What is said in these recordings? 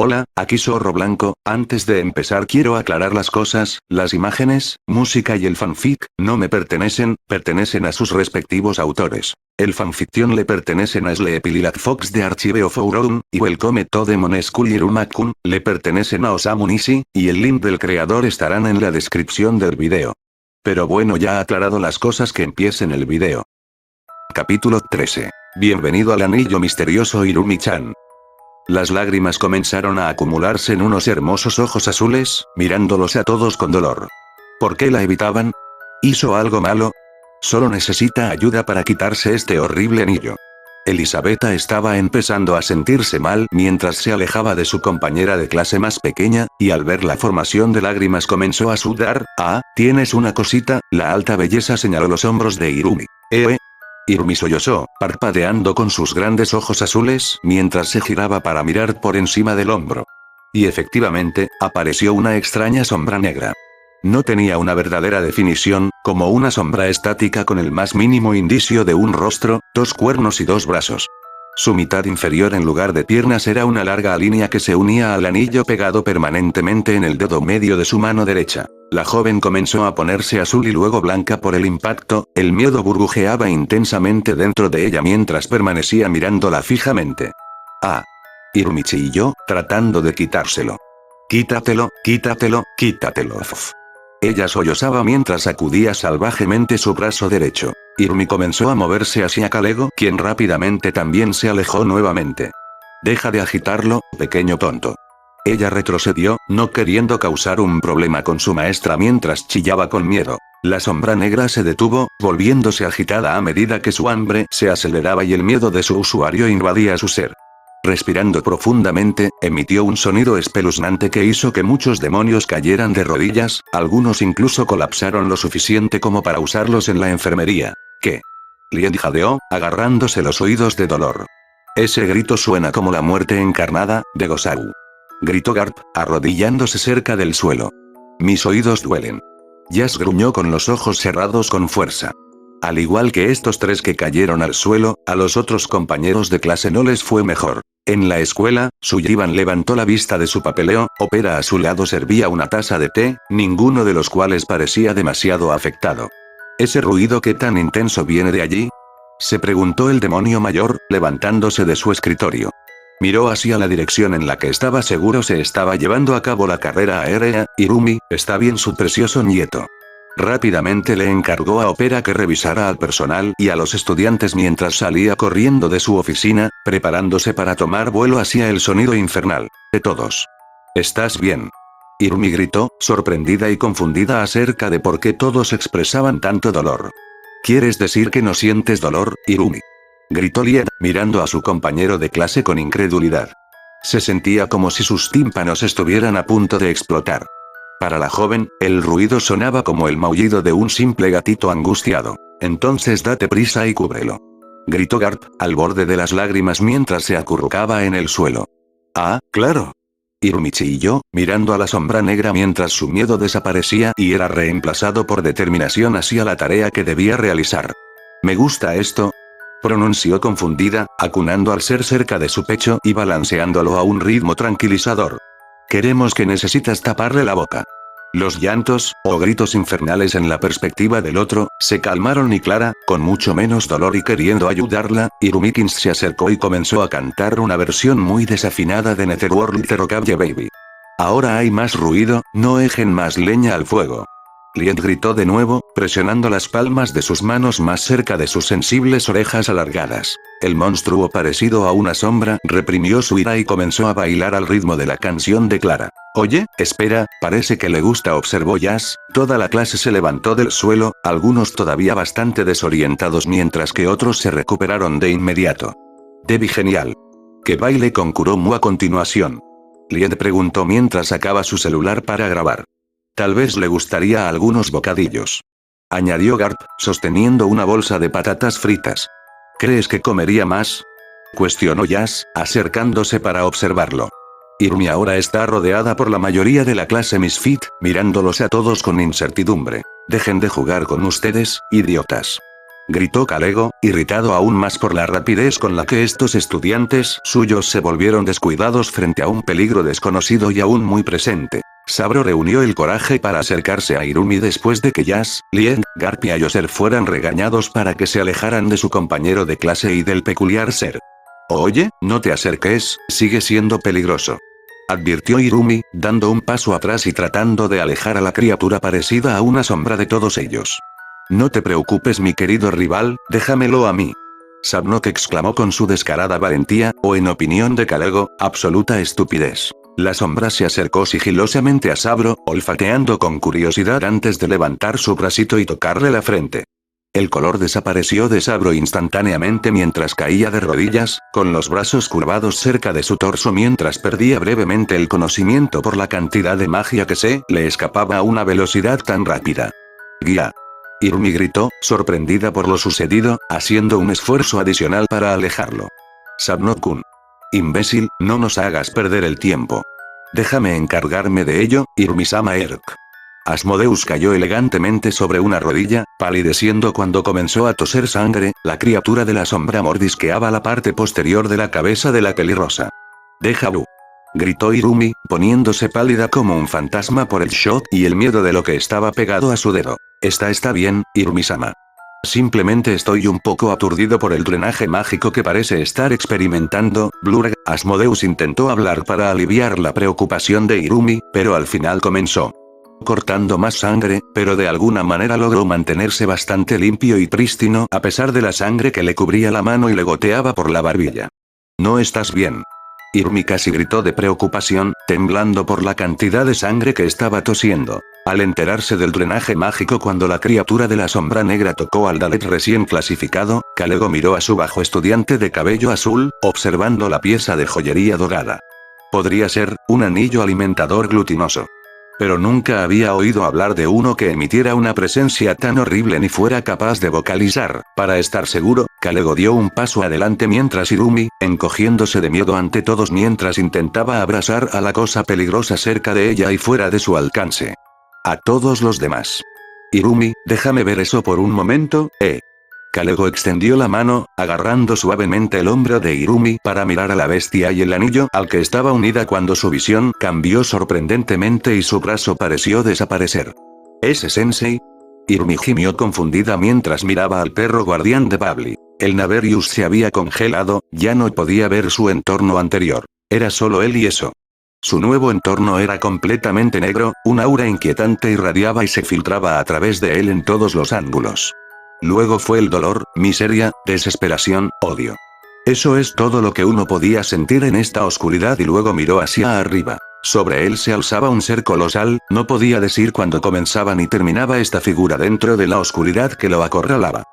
Hola, aquí Zorro Blanco. Antes de empezar quiero aclarar las cosas, las imágenes, música y el fanfic, no me pertenecen, pertenecen a sus respectivos autores. El fanfiction le pertenecen a Sleepy Lilac Fox de Archive of Aurorum, y Welcome to Demon School Iruma-kun, le pertenecen a Osamu Nishi, y el link del creador estarán en la descripción del video. Pero bueno, ya aclarado las cosas, que empiecen el video. Capítulo 13. Bienvenido al anillo misterioso Irumi-chan. Las lágrimas comenzaron a acumularse en unos hermosos ojos azules, mirándolos a todos con dolor. ¿Por qué la evitaban? ¿Hizo algo malo? Solo necesita ayuda para quitarse este horrible anillo. Elisabetta estaba empezando a sentirse mal mientras se alejaba de su compañera de clase más pequeña, y al ver la formación de lágrimas comenzó a sudar. Ah, ¿tienes una cosita? La alta belleza señaló los hombros de Irumi. Irumi sollozó, parpadeando con sus grandes ojos azules, mientras se giraba para mirar por encima del hombro. Y efectivamente, apareció una extraña sombra negra. No tenía una verdadera definición, como una sombra estática con el más mínimo indicio de un rostro, dos cuernos y dos brazos. Su mitad inferior en lugar de piernas era una larga línea que se unía al anillo pegado permanentemente en el dedo medio de su mano derecha. La joven comenzó a ponerse azul y luego blanca por el impacto, el miedo burbujeaba intensamente dentro de ella mientras permanecía mirándola fijamente. Ah. Irumi chilló, tratando de quitárselo. Quítatelo, quítatelo, quítatelo. Ella sollozaba mientras sacudía salvajemente su brazo derecho. Irumi comenzó a moverse hacia Kalego, quien rápidamente también se alejó nuevamente. Deja de agitarlo, pequeño tonto. Ella retrocedió, no queriendo causar un problema con su maestra mientras chillaba con miedo. La sombra negra se detuvo, volviéndose agitada a medida que su hambre se aceleraba y el miedo de su usuario invadía su ser. Respirando profundamente, emitió un sonido espeluznante que hizo que muchos demonios cayeran de rodillas, algunos incluso colapsaron lo suficiente como para usarlos en la enfermería. ¿Qué? Lien jadeó, agarrándose los oídos de dolor. Ese grito suena como la muerte encarnada, de Gosau. Gritó Garp, arrodillándose cerca del suelo. Mis oídos duelen. Yas gruñó con los ojos cerrados con fuerza. Al igual que estos tres que cayeron al suelo, a los otros compañeros de clase no les fue mejor. En la escuela, Sullivan levantó la vista de su papeleo, Opera a su lado servía una taza de té, ninguno de los cuales parecía demasiado afectado. ¿Ese ruido qué tan intenso viene de allí? Se preguntó el demonio mayor, levantándose de su escritorio. Miró hacia la dirección en la que estaba seguro se estaba llevando a cabo la carrera aérea. Irumi, ¿está bien su precioso nieto? Rápidamente le encargó a Opera que revisara al personal y a los estudiantes mientras salía corriendo de su oficina, preparándose para tomar vuelo hacia el sonido infernal. De todos. ¿Estás bien? Irumi gritó, sorprendida y confundida acerca de por qué todos expresaban tanto dolor. ¿Quieres decir que no sientes dolor, Irumi? Gritó Lied, mirando a su compañero de clase con incredulidad. Se sentía como si sus tímpanos estuvieran a punto de explotar. Para la joven, el ruido sonaba como el maullido de un simple gatito angustiado. Entonces date prisa y cúbrelo. Gritó Garp, al borde de las lágrimas mientras se acurrucaba en el suelo. Ah, claro. Irumi chilló, mirando a la sombra negra mientras su miedo desaparecía y era reemplazado por determinación hacia la tarea que debía realizar. Me gusta esto, pronunció confundida, acunando al ser cerca de su pecho y balanceándolo a un ritmo tranquilizador. Queremos que necesitas taparle la boca. Los llantos, o gritos infernales en la perspectiva del otro, se calmaron y Clara, con mucho menos dolor y queriendo ayudarla, Irumikins se acercó y comenzó a cantar una versión muy desafinada de Netherworld de Rockabye Baby. Ahora hay más ruido, no echen más leña al fuego. Liet gritó de nuevo, presionando las palmas de sus manos más cerca de sus sensibles orejas alargadas. El monstruo parecido a una sombra reprimió su ira y comenzó a bailar al ritmo de la canción de Clara. Oye, espera, parece que le gusta, observó Yas. Toda la clase se levantó del suelo, algunos todavía bastante desorientados mientras que otros se recuperaron de inmediato. Debbie genial. Que baile con Kuromu a continuación. Liet preguntó mientras sacaba su celular para grabar. Tal vez le gustaría algunos bocadillos. Añadió Garp, sosteniendo una bolsa de patatas fritas. ¿Crees que comería más? Cuestionó Yas, acercándose para observarlo. Irumi ahora está rodeada por la mayoría de la clase Misfit, mirándolos a todos con incertidumbre. Dejen de jugar con ustedes, idiotas. Gritó Kalego, irritado aún más por la rapidez con la que estos estudiantes suyos se volvieron descuidados frente a un peligro desconocido y aún muy presente. Sabro reunió el coraje para acercarse a Irumi después de que Yas, Lien, Garp y Ayoser fueran regañados para que se alejaran de su compañero de clase y del peculiar ser. Oye, no te acerques, sigue siendo peligroso. Advirtió Irumi, dando un paso atrás y tratando de alejar a la criatura parecida a una sombra de todos ellos. No te preocupes mi querido rival, déjamelo a mí. Sabnok exclamó con su descarada valentía, o en opinión de Kalego, absoluta estupidez. La sombra se acercó sigilosamente a Sabro, olfateando con curiosidad antes de levantar su bracito y tocarle la frente. El color desapareció de Sabro instantáneamente mientras caía de rodillas, con los brazos curvados cerca de su torso mientras perdía brevemente el conocimiento por la cantidad de magia que se le escapaba a una velocidad tan rápida. ¡Guía! Irumi gritó, sorprendida por lo sucedido, haciendo un esfuerzo adicional para alejarlo. Sabnok-kun. Imbécil, no nos hagas perder el tiempo. Déjame encargarme de ello, Irumi-sama Erk. Asmodeus cayó elegantemente sobre una rodilla, palideciendo cuando comenzó a toser sangre, la criatura de la sombra mordisqueaba la parte posterior de la cabeza de la pelirrosa. Deja bu. Gritó Irumi, poniéndose pálida como un fantasma por el shock y el miedo de lo que estaba pegado a su dedo. Está bien, Irumi-sama. Simplemente estoy un poco aturdido por el drenaje mágico que parece estar experimentando, Blurg. Asmodeus intentó hablar para aliviar la preocupación de Irumi, pero al final comenzó cortando más sangre, pero de alguna manera logró mantenerse bastante limpio y prístino a pesar de la sangre que le cubría la mano y le goteaba por la barbilla. ¿No estás bien? Irumi casi gritó de preocupación, temblando por la cantidad de sangre que estaba tosiendo. Al enterarse del drenaje mágico cuando la criatura de la sombra negra tocó al Dalet recién clasificado, Kalego miró a su bajo estudiante de cabello azul, observando la pieza de joyería dorada. Podría ser, un anillo alimentador glutinoso. Pero nunca había oído hablar de uno que emitiera una presencia tan horrible ni fuera capaz de vocalizar. Para estar seguro, Kalego dio un paso adelante mientras Irumi, encogiéndose de miedo ante todos mientras intentaba abrazar a la cosa peligrosa cerca de ella y fuera de su alcance. A todos los demás. Irumi, déjame ver eso por un momento, Kalego extendió la mano, agarrando suavemente el hombro de Irumi para mirar a la bestia y el anillo al que estaba unida cuando su visión cambió sorprendentemente y su brazo pareció desaparecer. ¿Ese sensei? Irumi gimió confundida mientras miraba al perro guardián de Babli. El Naverius se había congelado, ya no podía ver su entorno anterior. Era solo él y eso. Su nuevo entorno era completamente negro, un aura inquietante irradiaba y se filtraba a través de él en todos los ángulos. Luego fue el dolor, miseria, desesperación, odio. Eso es todo lo que uno podía sentir en esta oscuridad y luego miró hacia arriba. Sobre él se alzaba un ser colosal, no podía decir cuándo comenzaba ni terminaba esta figura dentro de la oscuridad que lo acorralaba.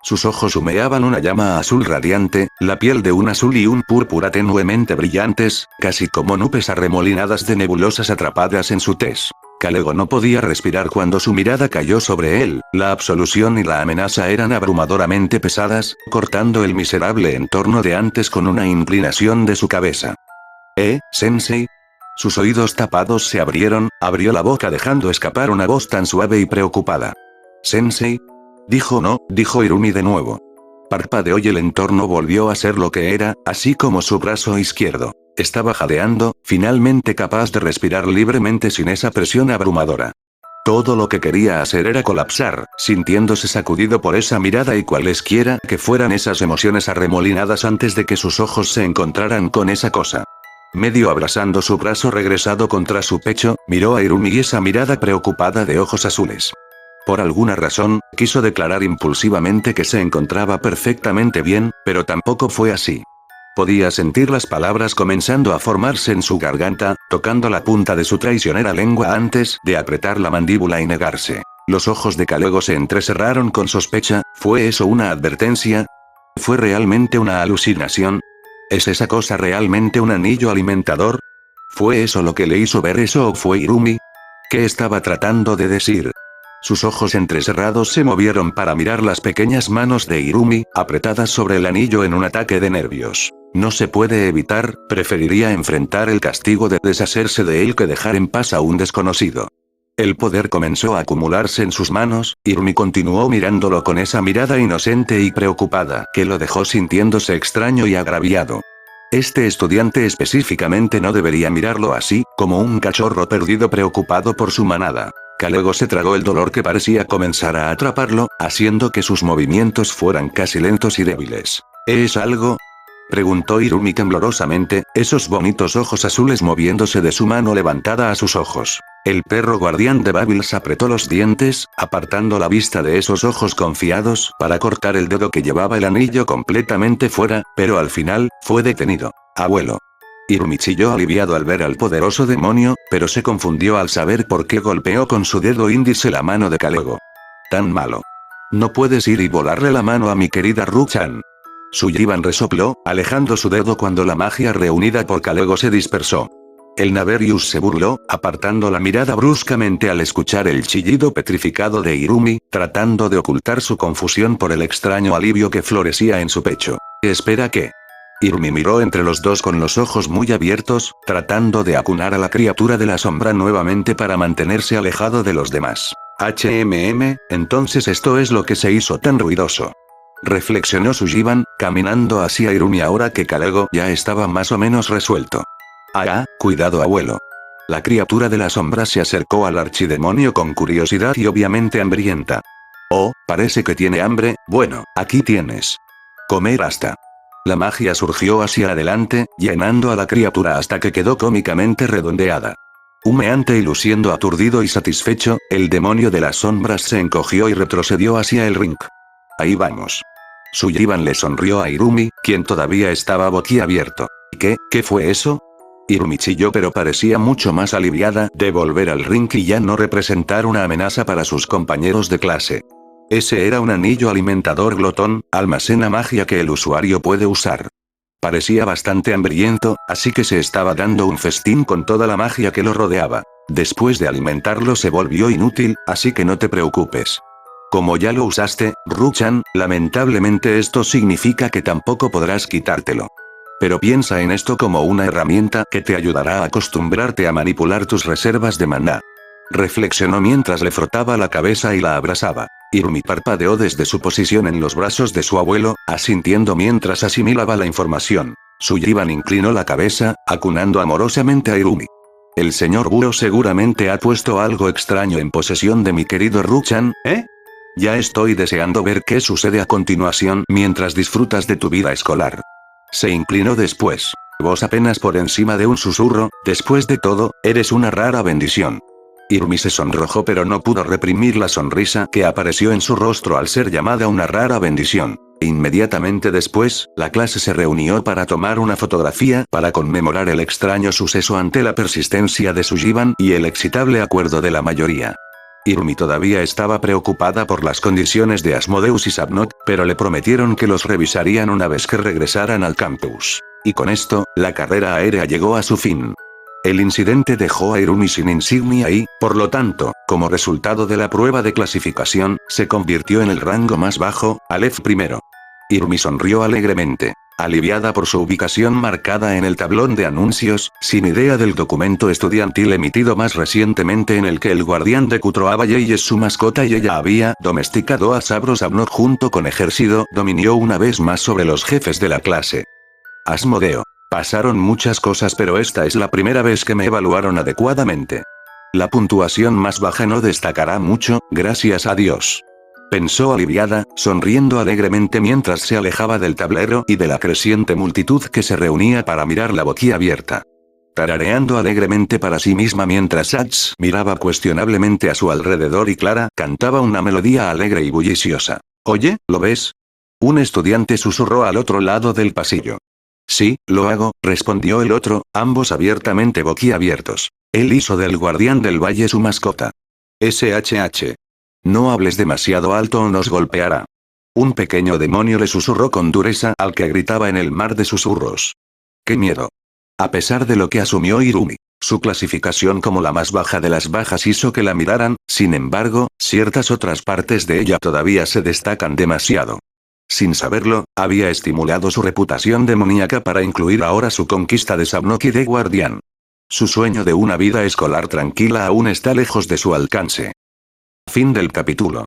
Sus ojos humeaban una llama azul radiante, la piel de un azul y un púrpura tenuemente brillantes, casi como nubes arremolinadas de nebulosas atrapadas en su tez. Kalego no podía respirar cuando su mirada cayó sobre él, la absolución y la amenaza eran abrumadoramente pesadas, cortando el miserable entorno de antes con una inclinación de su cabeza. Sensei? Sus oídos tapados se abrieron, abrió la boca dejando escapar una voz tan suave y preocupada. ¿Sensei? Dijo Irumi de nuevo. Parpadeó y el entorno volvió a ser lo que era, así como su brazo izquierdo. Estaba jadeando, finalmente capaz de respirar libremente sin esa presión abrumadora. Todo lo que quería hacer era colapsar, sintiéndose sacudido por esa mirada y cualesquiera que fueran esas emociones arremolinadas antes de que sus ojos se encontraran con esa cosa. Medio abrazando su brazo regresado contra su pecho, miró a Irumi y esa mirada preocupada de ojos azules. Por alguna razón, quiso declarar impulsivamente que se encontraba perfectamente bien, pero tampoco fue así. Podía sentir las palabras comenzando a formarse en su garganta, tocando la punta de su traicionera lengua antes de apretar la mandíbula y negarse. Los ojos de Kalego se entrecerraron con sospecha. ¿Fue eso una advertencia? ¿Fue realmente una alucinación? ¿Es esa cosa realmente un anillo alimentador? ¿Fue eso lo que le hizo ver eso o fue Irumi? ¿Qué estaba tratando de decir? Sus ojos entrecerrados se movieron para mirar las pequeñas manos de Irumi, apretadas sobre el anillo en un ataque de nervios. No se puede evitar, preferiría enfrentar el castigo de deshacerse de él que dejar en paz a un desconocido. El poder comenzó a acumularse en sus manos, Irumi continuó mirándolo con esa mirada inocente y preocupada que lo dejó sintiéndose extraño y agraviado. Este estudiante específicamente no debería mirarlo así, como un cachorro perdido preocupado por su manada. Luego se tragó el dolor que parecía comenzar a atraparlo, haciendo que sus movimientos fueran casi lentos y débiles. ¿Es algo? Preguntó Irumi temblorosamente, esos bonitos ojos azules moviéndose de su mano levantada a sus ojos. El perro guardián de Babbles apretó los dientes, apartando la vista de esos ojos confiados para cortar el dedo que llevaba el anillo completamente fuera, pero al final, fue detenido. Abuelo. Irumi chilló aliviado al ver al poderoso demonio, pero se confundió al saber por qué golpeó con su dedo índice la mano de Kalego. Tan malo. No puedes ir y volarle la mano a mi querida Ru-chan. Sullivan resopló, alejando su dedo cuando la magia reunida por Kalego se dispersó. El Naverius se burló, apartando la mirada bruscamente al escuchar el chillido petrificado de Irumi, tratando de ocultar su confusión por el extraño alivio que florecía en su pecho. ¿Espera qué? Irumi miró entre los dos con los ojos muy abiertos, tratando de acunar a la criatura de la sombra nuevamente para mantenerse alejado de los demás. Entonces esto es lo que se hizo tan ruidoso. Reflexionó Sullivan, caminando hacia Irumi ahora que Kalego ya estaba más o menos resuelto. Cuidado abuelo. La criatura de la sombra se acercó al archidemonio con curiosidad y obviamente hambrienta. Oh, parece que tiene hambre, bueno, aquí tienes. Comer hasta. La magia surgió hacia adelante, llenando a la criatura hasta que quedó cómicamente redondeada. Humeante y luciendo aturdido y satisfecho, el demonio de las sombras se encogió y retrocedió hacia el ring. Ahí vamos. Sullivan le sonrió a Irumi, quien todavía estaba boquiabierto. ¿Qué fue eso? Irumi chilló pero parecía mucho más aliviada de volver al ring y ya no representar una amenaza para sus compañeros de clase. Ese era un anillo alimentador glotón, almacena magia que el usuario puede usar. Parecía bastante hambriento, así que se estaba dando un festín con toda la magia que lo rodeaba. Después de alimentarlo se volvió inútil, así que no te preocupes. Como ya lo usaste, Ru-chan, lamentablemente esto significa que tampoco podrás quitártelo. Pero piensa en esto como una herramienta que te ayudará a acostumbrarte a manipular tus reservas de maná. Reflexionó mientras le frotaba la cabeza y la abrazaba. Irumi parpadeó desde su posición en los brazos de su abuelo, asintiendo mientras asimilaba la información. Sullivan inclinó la cabeza, acunando amorosamente a Irumi. El señor Buro seguramente ha puesto algo extraño en posesión de mi querido Ru-chan, ¿eh? Ya estoy deseando ver qué sucede a continuación mientras disfrutas de tu vida escolar. Se inclinó después. Voz apenas por encima de un susurro, después de todo, eres una rara bendición. Irumi se sonrojó pero no pudo reprimir la sonrisa que apareció en su rostro al ser llamada una rara bendición. Inmediatamente después, la clase se reunió para tomar una fotografía para conmemorar el extraño suceso ante la persistencia de Sullivan y el excitable acuerdo de la mayoría. Irumi todavía estaba preocupada por las condiciones de Asmodeus y Sabnot, pero le prometieron que los revisarían una vez que regresaran al campus. Y con esto, la carrera aérea llegó a su fin. El incidente dejó a Irumi sin insignia y, por lo tanto, como resultado de la prueba de clasificación, se convirtió en el rango más bajo, Aleph I. Irumi sonrió alegremente. Aliviada por su ubicación marcada en el tablón de anuncios, sin idea del documento estudiantil emitido más recientemente en el que el guardián de Kutroabayei es su mascota y ella había domesticado a Sabros Sabnot junto con Ejército, dominó una vez más sobre los jefes de la clase. Asmodeo. Pasaron muchas cosas pero esta es la primera vez que me evaluaron adecuadamente. La puntuación más baja no destacará mucho, gracias a Dios. Pensó aliviada, sonriendo alegremente mientras se alejaba del tablero y de la creciente multitud que se reunía para mirarla boquiabierta. Tarareando alegremente para sí misma mientras Sachs miraba cuestionablemente a su alrededor y Clara cantaba una melodía alegre y bulliciosa. «Oye, ¿lo ves?». Un estudiante susurró al otro lado del pasillo. «Sí, lo hago», respondió el otro, ambos abiertamente boquiabiertos. Él hizo del guardián del valle su mascota. SHH. No hables demasiado alto o nos golpeará. Un pequeño demonio le susurró con dureza al que gritaba en el mar de susurros. ¡Qué miedo! A pesar de lo que asumió Irumi, su clasificación como la más baja de las bajas hizo que la miraran, sin embargo, ciertas otras partes de ella todavía se destacan demasiado. Sin saberlo, había estimulado su reputación demoníaca para incluir ahora su conquista de Sabnoki de guardián. Su sueño de una vida escolar tranquila aún está lejos de su alcance. Fin del capítulo.